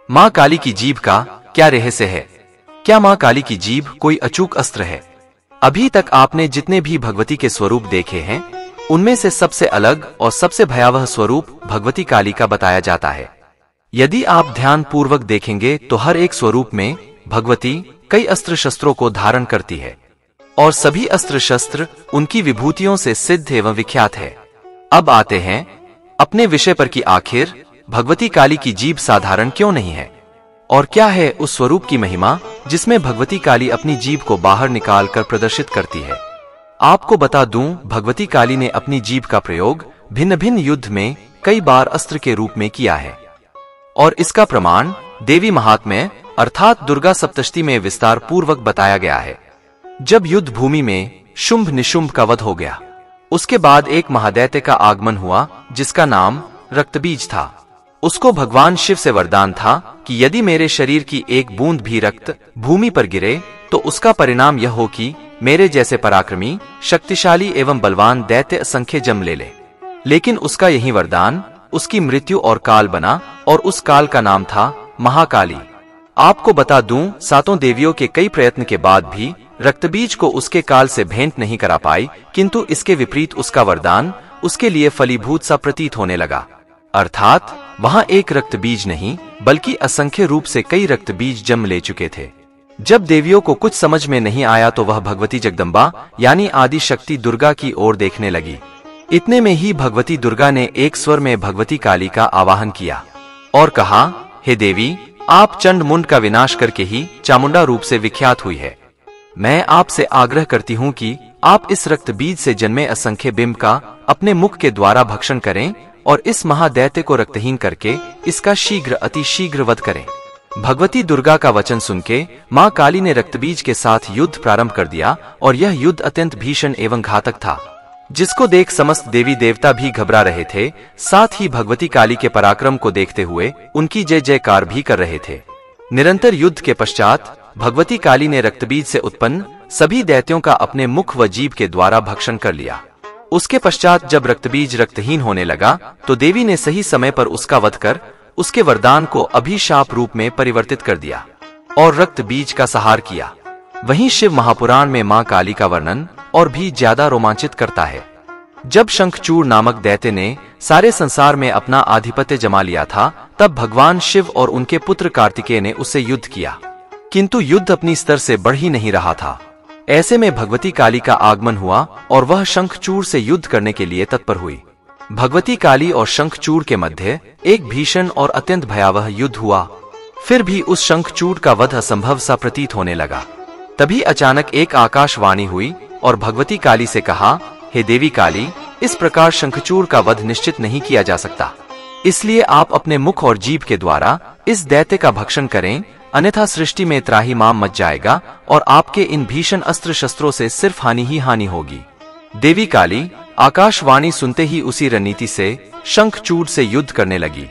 माँ काली की जीभ का क्या रहस्य है? क्या माँ काली की जीभ कोई अचूक अस्त्र है? अभी तक आपने जितने भी भगवती के स्वरूप देखे हैं, उनमें से सबसे अलग और सबसे भयावह स्वरूप भगवती काली का बताया जाता है। यदि आप ध्यान पूर्वक देखेंगे तो हर एक स्वरूप में भगवती कई अस्त्र शस्त्रों को धारण करती है और सभी अस्त्र शस्त्र उनकी विभूतियों से सिद्ध एवं विख्यात है। अब आते हैं अपने विषय पर कि आखिर भगवती काली की जीभ साधारण क्यों नहीं है और क्या है उस स्वरूप की महिमा जिसमें भगवती काली अपनी जीभ को बाहर निकाल कर प्रदर्शित करती है। आपको बता दूं, भगवती काली ने अपनी जीभ का प्रयोग भिन्न भिन्न युद्ध में कई बार अस्त्र के रूप में किया है और इसका प्रमाण देवी महात्म्य अर्थात दुर्गा सप्तशती में विस्तार पूर्वक बताया गया है। जब युद्ध भूमि में शुंभ निशुंभ का वध हो गया, उसके बाद एक महादैत्य का आगमन हुआ जिसका नाम रक्तबीज था। उसको भगवान शिव से वरदान था कि यदि मेरे शरीर की एक बूंद भी रक्त भूमि पर गिरे तो उसका परिणाम यह हो कि मेरे जैसे पराक्रमी, शक्तिशाली एवं बलवान दैत्य असंख्य जन्म ले। लेकिन उसका यही वरदान उसकी मृत्यु और काल बना और उस काल का नाम था महाकाली। आपको बता दूं, सातों देवियों के कई प्रयत्न के बाद भी रक्तबीज को उसके काल से भेंट नहीं करा पाई, किंतु इसके विपरीत उसका वरदान उसके लिए फलीभूत सा प्रतीत होने लगा। अर्थात वहां एक रक्तबीज नहीं बल्कि असंख्य रूप से कई रक्तबीज जन्म ले चुके थे। जब देवियों को कुछ समझ में नहीं आया तो वह भगवती जगदम्बा यानी आदि शक्ति दुर्गा की ओर देखने लगी। इतने में ही भगवती दुर्गा ने एक स्वर में भगवती काली का आवाहन किया और कहा, हे देवी, आप चंड मुंड का विनाश करके ही चामुंडा रूप से विख्यात हुई है। मैं आपसे आग्रह करती हूँ कि आप इस रक्तबीज से जन्मे असंख्य बिंब का अपने मुख के द्वारा भक्षण करें और इस महादैत्य को रक्तहीन करके इसका शीघ्र अति शीघ्र वध करें। भगवती दुर्गा का वचन सुनके माँ काली ने रक्तबीज के साथ युद्ध प्रारंभ कर दिया और यह युद्ध अत्यंत भीषण एवं घातक था, जिसको देख समस्त देवी देवता भी घबरा रहे थे। साथ ही भगवती काली के पराक्रम को देखते हुए उनकी जय जयकार भी कर रहे थे। निरंतर युद्ध के पश्चात भगवती काली ने रक्तबीज से उत्पन्न सभी दैत्यों का अपने मुख व जीभ के द्वारा भक्षण कर लिया। उसके पश्चात जब रक्तबीज रक्तहीन होने लगा तो देवी ने सही समय पर उसका वध कर उसके वरदान को अभिशाप रूप में परिवर्तित कर दिया और रक्तबीज का संहार किया। वहीं शिव महापुराण में मां काली का वर्णन और भी ज्यादा रोमांचित करता है। जब शंखचूड़ नामक दैत्य ने सारे संसार में अपना आधिपत्य जमा लिया था, तब भगवान शिव और उनके पुत्र कार्तिकेय ने उससे युद्ध किया, किंतु युद्ध अपनी स्तर से बढ़ ही नहीं रहा था। ऐसे में भगवती काली का आगमन हुआ और वह शंखचूड़ से युद्ध करने के लिए तत्पर हुई। भगवती काली और शंखचूड़ के मध्य एक भीषण और अत्यंत भयावह युद्ध हुआ। फिर भी उस शंखचूड़ का वध असंभव सा प्रतीत होने लगा। तभी अचानक एक आकाशवाणी हुई और भगवती काली से कहा, हे देवी काली, इस प्रकार शंखचूड़ का वध निश्चित नहीं किया जा सकता, इसलिए आप अपने मुख और जीभ के द्वारा इस दैत्य का भक्षण करें, अन्यथा सृष्टि में त्राहिमाम मच जाएगा और आपके इन भीषण अस्त्र शस्त्रों से सिर्फ हानि ही हानि होगी। देवी काली आकाशवाणी सुनते ही उसी रणनीति से शंखचूड़ से युद्ध करने लगी।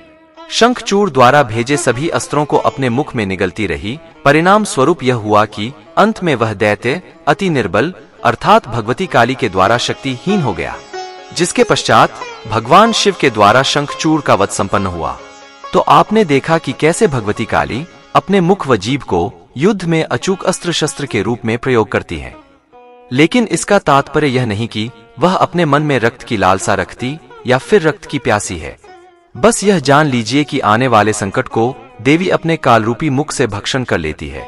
शंखचूड़ द्वारा भेजे सभी अस्त्रों को अपने मुख में निगलती रही। परिणाम स्वरूप यह हुआ कि अंत में वह दैत्य अति निर्बल अर्थात भगवती काली के द्वारा शक्तिहीन हो गया, जिसके पश्चात भगवान शिव के द्वारा शंखचूड़ का वध संपन्न हुआ। तो आपने देखा कि कैसे भगवती काली अपने मुख व जीभ को युद्ध में अचूक अस्त्र शस्त्र के रूप में प्रयोग करती है। लेकिन इसका तात्पर्य यह नहीं कि वह अपने मन में रक्त की लालसा रखती या फिर रक्त की प्यासी है। बस यह जान लीजिए कि आने वाले संकट को देवी अपने कालरूपी मुख से भक्षण कर लेती है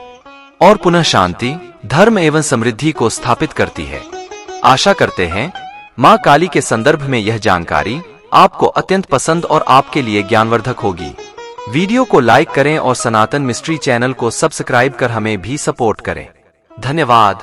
और पुनः शांति, धर्म एवं समृद्धि को स्थापित करती है। आशा करते हैं मां काली के संदर्भ में यह जानकारी आपको अत्यंत पसंद और आपके लिए ज्ञानवर्धक होगी। वीडियो को लाइक करें और सनातन मिस्ट्री चैनल को सब्सक्राइब कर हमें भी सपोर्ट करें। धन्यवाद।